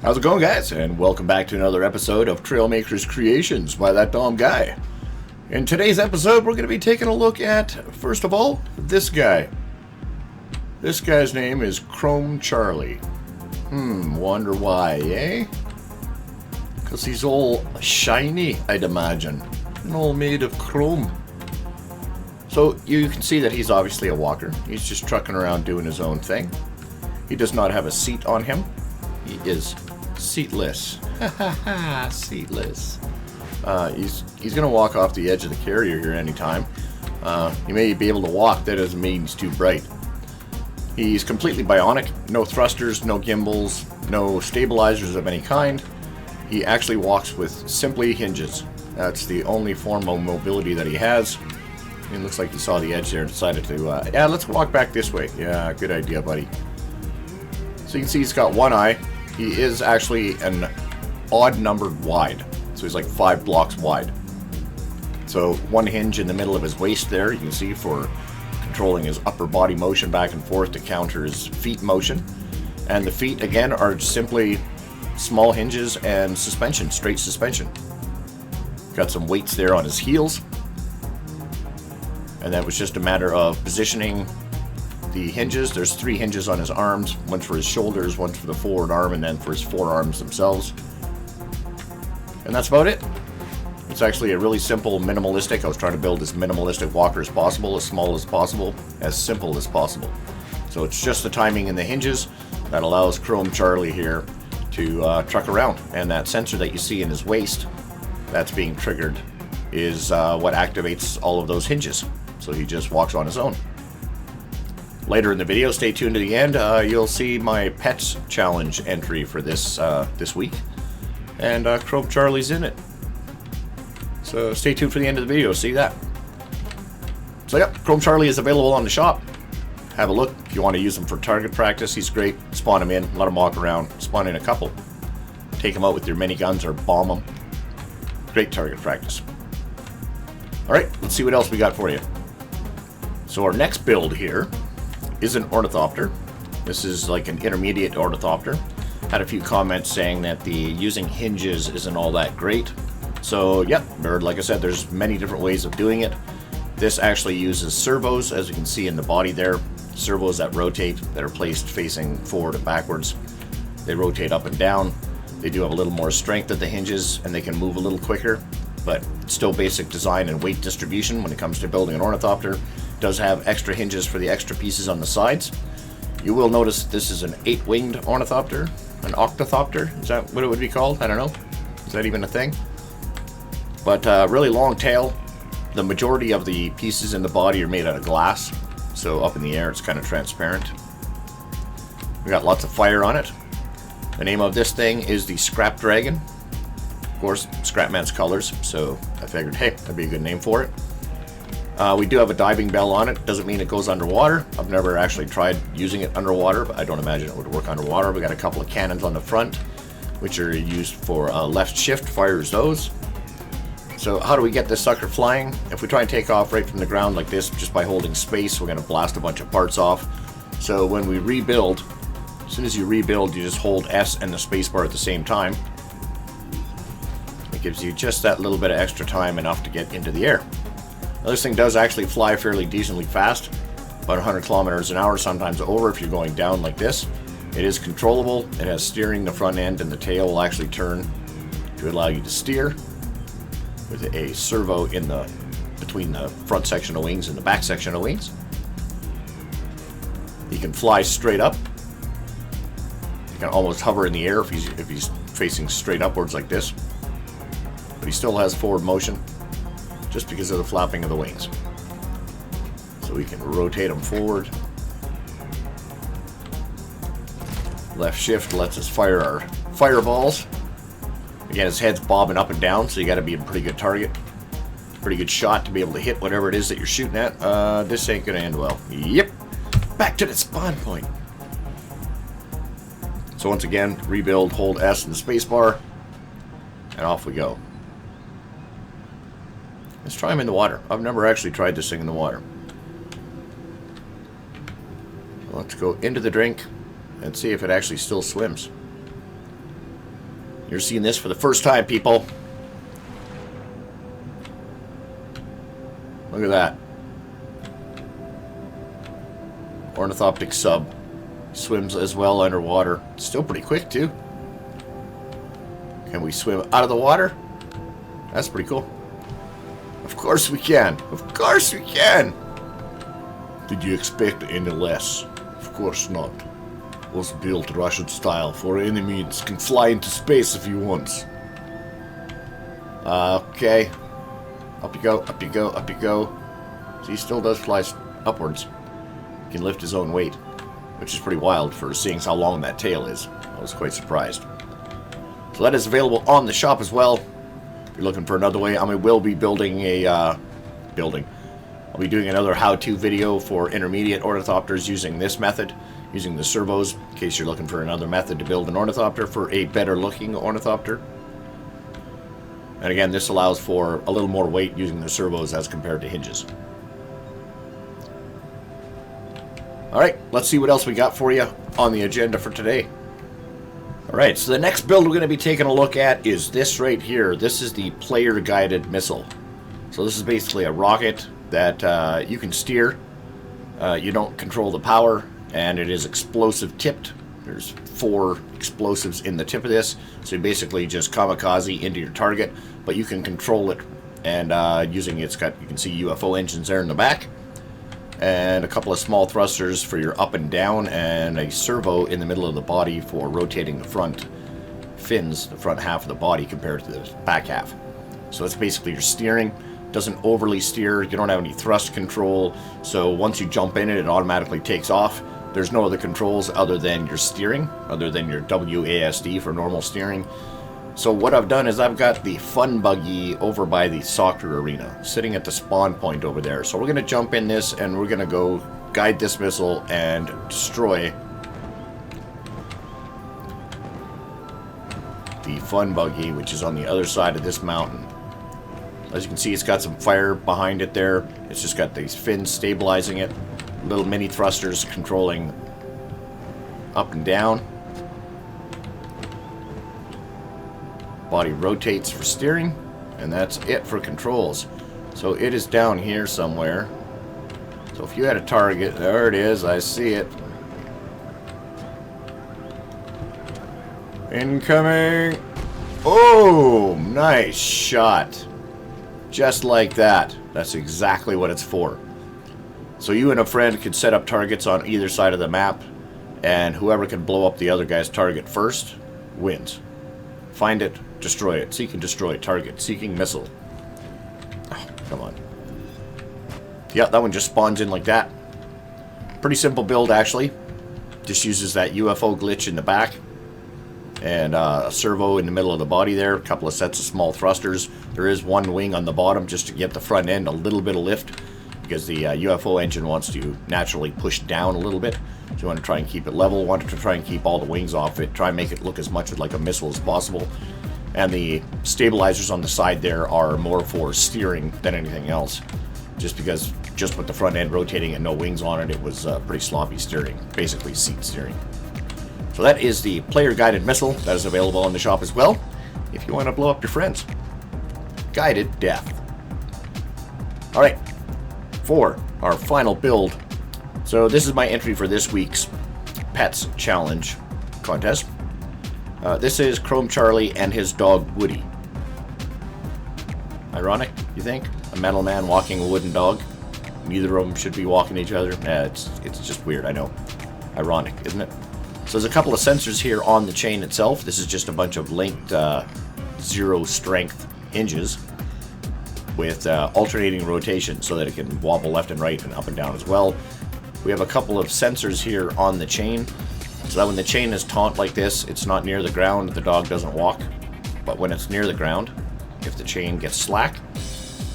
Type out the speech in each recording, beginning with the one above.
How's it going, guys? And welcome back to another episode of Trailmakers Creations by ThatDomGuy. In today's episode, we're going to be taking a look at, first of all, this guy. This guy's name is Chrome Charlie. Wonder why, eh? Because he's all shiny, I'd imagine. And all made of chrome. So you can see that he's obviously a walker. He's just trucking around doing his own thing. He does not have a seat on him. He is seatless. Seatless. He's going to walk off the edge of the carrier here anytime. He may be able to walk. That doesn't mean he's too bright. He's completely bionic. No thrusters, no gimbals, no stabilizers of any kind. He actually walks with simply hinges. That's the only form of mobility that he has. It looks like he saw the edge there and decided to, yeah, let's walk back this way. Yeah, good idea, buddy. So you can see he's got one eye. He is actually an odd numbered wide. So he's like 5 blocks wide. So one hinge in the middle of his waist there, you can see, for controlling his upper body motion back and forth to counter his feet motion. And the feet, again, are simply small hinges and suspension, straight suspension. Got some weights there on his heels. And that was just a matter of positioning the hinges. There's 3 hinges on his arms, one for his shoulders, one for the forward arm, and then for his forearms themselves. And that's about it. It's actually a really simple, minimalistic. I was trying to build as minimalistic walker as possible, as small as possible, as simple as possible. So it's just the timing and the hinges that allows Chrome Charlie here to truck around. And that sensor that you see in his waist that's being triggered is what activates all of those hinges. So he just walks on his own. Later in the video, stay tuned to the end, you'll see my pets challenge entry for this week. And Chrome Charlie's in it. So stay tuned for the end of the video, see that. So yep, Chrome Charlie is available on the shop. Have a look. If you want to use him for target practice, he's great. Spawn him in, let him walk around, spawn in a couple. Take him out with your miniguns or bomb him. Great target practice. Alright, let's see what else we got for you. So our next build here is an Ornithopter. This is like an intermediate Ornithopter. Had a few comments saying that the using hinges isn't all that great. So yep, like I said, there's many different ways of doing it. This actually uses servos, as you can see in the body there. Servos that rotate, that are placed facing forward and backwards. They rotate up and down. They do have a little more strength at the hinges, and they can move a little quicker, but still basic design and weight distribution when it comes to building an Ornithopter. It does have extra hinges for the extra pieces on the sides. You will notice this is an 8-winged Ornithopter, an Octothopter. Is that what it would be called? I don't know. Is that even a thing? But really long tail. The majority of the pieces in the body are made out of glass, so up in the air it's kind of transparent. We got lots of fire on it. The name of this thing is the Scrap Dragon. Of course, Scrapman's colors, so I figured, hey, that'd be a good name for it. We do have a diving bell on it. Doesn't mean it goes underwater. I've never actually tried using it underwater, but I don't imagine it would work underwater. We got a couple of cannons on the front, which are used for left shift, fires those. So how do we get this sucker flying? If we try and take off right from the ground like this, just by holding space, we're going to blast a bunch of parts off. So when we rebuild, as soon as you rebuild, you just hold S and the space bar at the same time. It gives you just that little bit of extra time, enough to get into the air. Now, this thing does actually fly fairly decently fast, about 100 kilometers an hour, sometimes over if you're going down like this. It is controllable. It has steering. The front end and the tail will actually turn to allow you to steer, with a servo in between the front section of wings and the back section of wings. He can fly straight up. He can almost hover in the air if he's facing straight upwards like this. But he still has forward motion, just because of the flapping of the wings. So we can rotate him forward. Left shift lets us fire our fireballs. Again, his head's bobbing up and down, so you got to be a pretty good target. Pretty good shot to be able to hit whatever it is that you're shooting at. This ain't going to end well. Yep. Back to the spawn point. So once again, rebuild, hold S and the space bar, and off we go. Let's try him in the water. I've never actually tried this thing in the water. Let's go into the drink and see if it actually still swims. You're seeing this for the first time, people. Look at that. Ornithoptic sub. Swims as well underwater. Still pretty quick, too. Can we swim out of the water? That's pretty cool. Of course we can. Of course we can. Did you expect any less? Of course not. Was built Russian style for any means. Can fly into space if you want. Okay. Up you go, up you go, up you go. So he still does fly upwards. He can lift his own weight, which is pretty wild for seeing how long that tail is. I was quite surprised. So that is available on the shop as well. If you're looking for another way, I will be building a I'll be doing another how-to video for intermediate ornithopters using this method, using the servos, in case you're looking for another method to build an ornithopter for a better looking ornithopter. And again, this allows for a little more weight using the servos as compared to hinges. Alright, let's see what else we got for you on the agenda for today. Alright, so the next build we're going to be taking a look at is this right here. This is the player-guided missile. So this is basically a rocket that you can steer. You don't control the power, and it is explosive tipped. There's 4 explosives in the tip of this, so you basically just kamikaze into your target, but you can control it, and using you can see UFO engines there in the back, and a couple of small thrusters for your up and down, and a servo in the middle of the body for rotating the front fins, the front half of the body compared to the back half. So that's basically your steering. Doesn't overly steer, you don't have any thrust control, so once you jump in it, it automatically takes off. There's no other controls other than your steering, other than your WASD for normal steering. So what I've done is I've got the fun buggy over by the soccer arena, sitting at the spawn point over there. So we're going to jump in this and we're going to go guide this missile and destroy the fun buggy, which is on the other side of this mountain. As you can see, it's got some fire behind it there. It's just got these fins stabilizing it. Little mini thrusters controlling up and down. Body rotates for steering, and that's it for controls. So it is down here somewhere. So if you had a target, there it is, I see it. Incoming! Oh, nice shot. Just like that. That's exactly what it's for. So you and a friend can set up targets on either side of the map, and whoever can blow up the other guy's target first wins. Find it, destroy it. Seek and destroy target. Seeking missile. Oh, come on. Yeah, that one just spawns in like that. Pretty simple build, actually. Just uses that UFO glitch in the back, and a servo in the middle of the body there. A couple of sets of small thrusters. There is one wing on the bottom just to get the front end a little bit of lift, because the UFO engine wants to naturally push down a little bit. So you want to try and keep it level, want to try and keep all the wings off it, try and make it look as much like a missile as possible. And the stabilizers on the side there are more for steering than anything else. Just because, just with the front end rotating and no wings on it, it was pretty sloppy steering, basically seat steering. So that is the player-guided missile that is available on the shop as well, if you want to blow up your friends. Guided death. Alright. For our final build. So this is my entry for this week's Pets Challenge contest. This is Chrome Charlie and his dog Woody. Ironic, you think? A metal man walking a wooden dog. Neither of them should be walking each other. It's just weird, I know. Ironic, isn't it? So there's a couple of sensors here on the chain itself. This is just a bunch of linked zero strength hinges with alternating rotation so that it can wobble left and right and up and down as well. We have a couple of sensors here on the chain, so that when the chain is taut like this, it's not near the ground, the dog doesn't walk. But when it's near the ground, if the chain gets slack,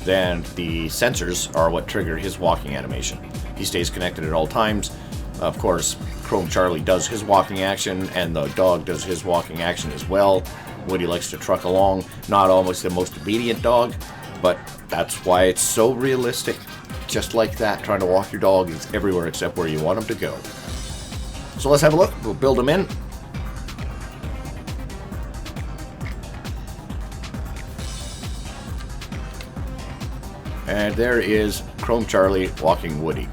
then the sensors are what trigger his walking animation. He stays connected at all times. Of course, Chrome Charlie does his walking action, and the dog does his walking action as well. Woody likes to truck along. Not almost the most obedient dog, but that's why it's so realistic. Just like that, trying to walk your dog is everywhere except where you want him to go. So let's have a look. We'll build him in. And there is Chrome Charlie walking Woody.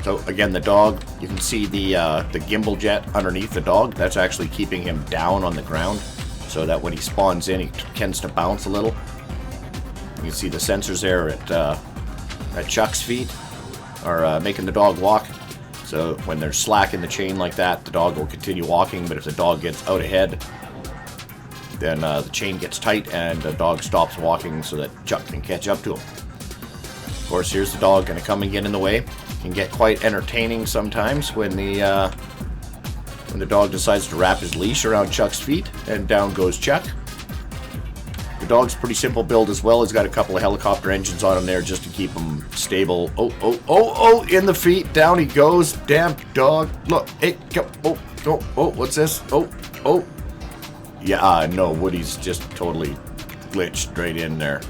So again, the dog, you can see the gimbal jet underneath the dog. That's actually keeping him down on the ground so that when he spawns in, he tends to bounce a little. You can see the sensors there at Chuck's feet are making the dog walk. So when they're slack in the chain like that, the dog will continue walking. But if the dog gets out ahead, then the chain gets tight and the dog stops walking so that Chuck can catch up to him. Of course, here's the dog going to come and get in the way. Can get quite entertaining sometimes when the dog decides to wrap his leash around Chuck's feet, and down goes Chuck. The dog's pretty simple build as well. He's got a couple of helicopter engines on him there just to keep him stable. Oh, in the feet, down he goes. Damn dog. Look, hey, come, oh, what's this? Oh. Yeah, no, Woody's just totally glitched right in there.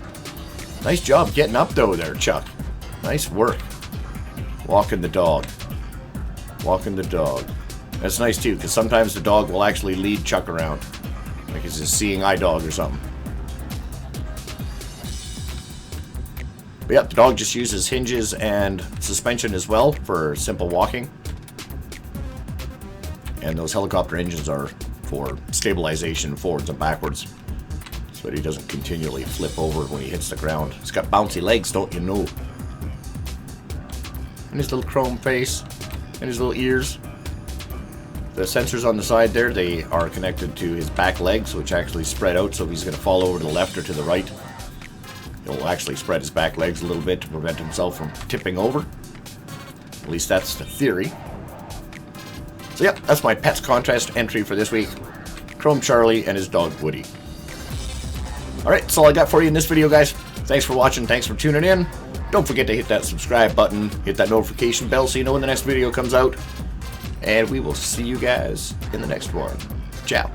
Nice job getting up though there, Chuck. Nice work. Walking the dog. Walking the dog. That's nice too, because sometimes the dog will actually lead Chuck around. Like it's a seeing eye dog or something. But yeah, the dog just uses hinges and suspension as well for simple walking. And those helicopter engines are for stabilization forwards and backwards, so that he doesn't continually flip over when he hits the ground. He's got bouncy legs, don't you know? And his little chrome face and his little ears. The sensors on the side there, they are connected to his back legs, which actually spread out, so if he's going to fall over to the left or to the right, he'll actually spread his back legs a little bit to prevent himself from tipping over. At least that's the theory. So yeah, that's my Pets Contest entry for this week. Chrome Charlie and his dog Woody. Alright, that's all I got for you in this video, guys. Thanks for watching, thanks for tuning in. Don't forget to hit that subscribe button, hit that notification bell so you know when the next video comes out. And we will see you guys in the next one. Ciao.